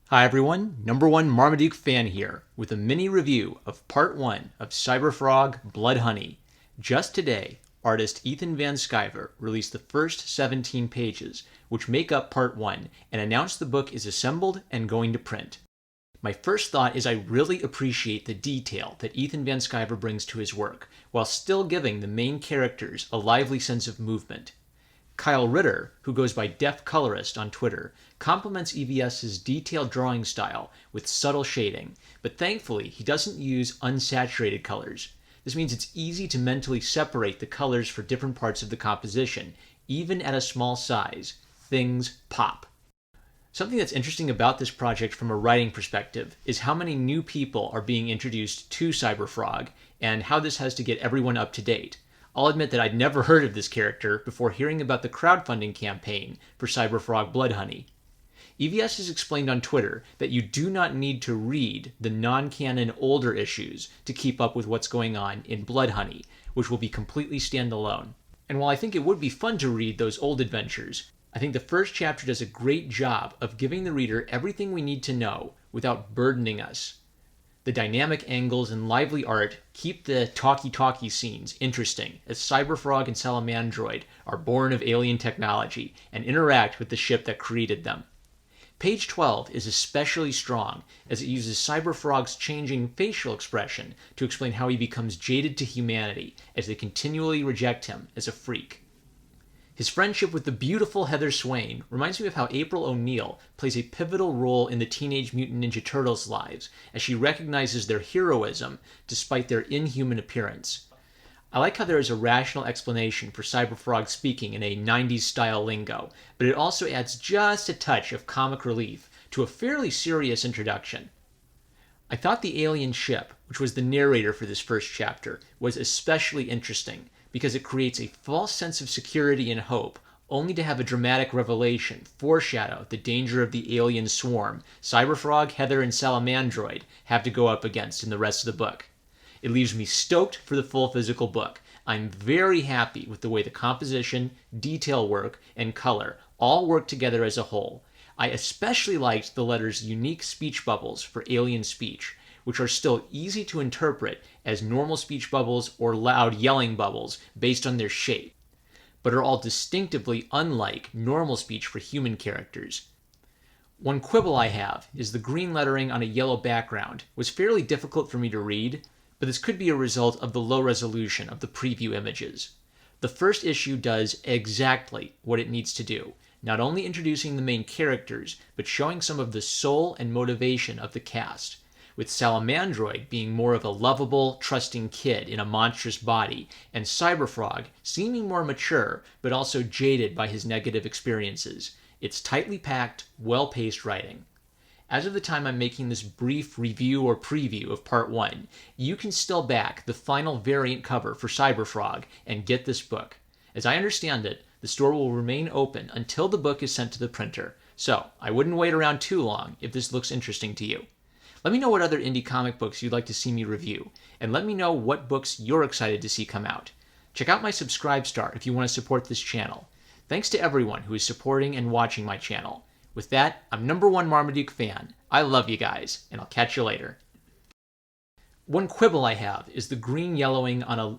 Hi everyone, number one Marmaduke fan here with a mini review of part 1 of Cyberfrog Blood Honey. Just today, artist Ethan Van Sciver released the first 17 pages, which make up part 1, and announced the book is assembled and going to print. My first thought is I really appreciate the detail that Ethan Van Sciver brings to his work, while still giving the main characters a lively sense of movement. Kyle Ritter, who goes by Def Colorist on Twitter, compliments EVS's detailed drawing style with subtle shading, but thankfully he doesn't use unsaturated colors. This means it's easy to mentally separate the colors for different parts of the composition, even at a small size. Things pop. Something that's interesting about this project from a writing perspective is how many new people are being introduced to Cyberfrog and how this has to get everyone up to date. I'll admit that I'd never heard of this character before hearing about the crowdfunding campaign for Cyberfrog Blood Honey. EVS has explained on Twitter that you do not need to read the non-canon older issues to keep up with what's going on in Blood Honey, which will be completely standalone. And while I think it would be fun to read those old adventures, I think the first chapter does a great job of giving the reader everything we need to know without burdening us. The dynamic angles and lively art keep the talkie-talkie scenes interesting as Cyberfrog and Salamandroid are born of alien technology and interact with the ship that created them. Page 12 is especially strong as it uses Cyberfrog's changing facial expression to explain how he becomes jaded to humanity as they continually reject him as a freak. His friendship with the beautiful Heather Swain reminds me of how April O'Neil plays a pivotal role in the Teenage Mutant Ninja Turtles' lives, as she recognizes their heroism despite their inhuman appearance. I like how there is a rational explanation for Cyberfrog speaking in a 90s-style lingo, but it also adds just a touch of comic relief to a fairly serious introduction. I thought the alien ship, which was the narrator for this first chapter, was especially interesting, because it creates a false sense of security and hope, only to have a dramatic revelation foreshadow the danger of the alien swarm Cyberfrog, Heather, and Salamandroid have to go up against in the rest of the book. It leaves me stoked for the full physical book. I'm very happy with the way the composition, detail work, and color all work together as a whole. I especially liked the letter's unique speech bubbles for alien speech, which are still easy to interpret as normal speech bubbles or loud yelling bubbles based on their shape, but are all distinctively unlike normal speech for human characters. One quibble I have is the green lettering on a yellow background was fairly difficult for me to read, but this could be a result of the low resolution of the preview images. The first issue does exactly what it needs to do, not only introducing the main characters, but showing some of the soul and motivation of the cast, with Salamandroid being more of a lovable, trusting kid in a monstrous body, and Cyberfrog seeming more mature, but also jaded by his negative experiences. It's tightly packed, well-paced writing. As of the time I'm making this brief review or preview of Part 1, you can still back the final variant cover for Cyberfrog and get this book. As I understand it, the store will remain open until the book is sent to the printer, so I wouldn't wait around too long if this looks interesting to you. Let me know what other indie comic books you'd like to see me review, and let me know what books you're excited to see come out. Check out my Subscribe Star if you want to support this channel. Thanks to everyone who is supporting and watching my channel. With that, I'm number one Marmaduke fan. I love you guys, and I'll catch you later. One quibble I have is the green yellowing on a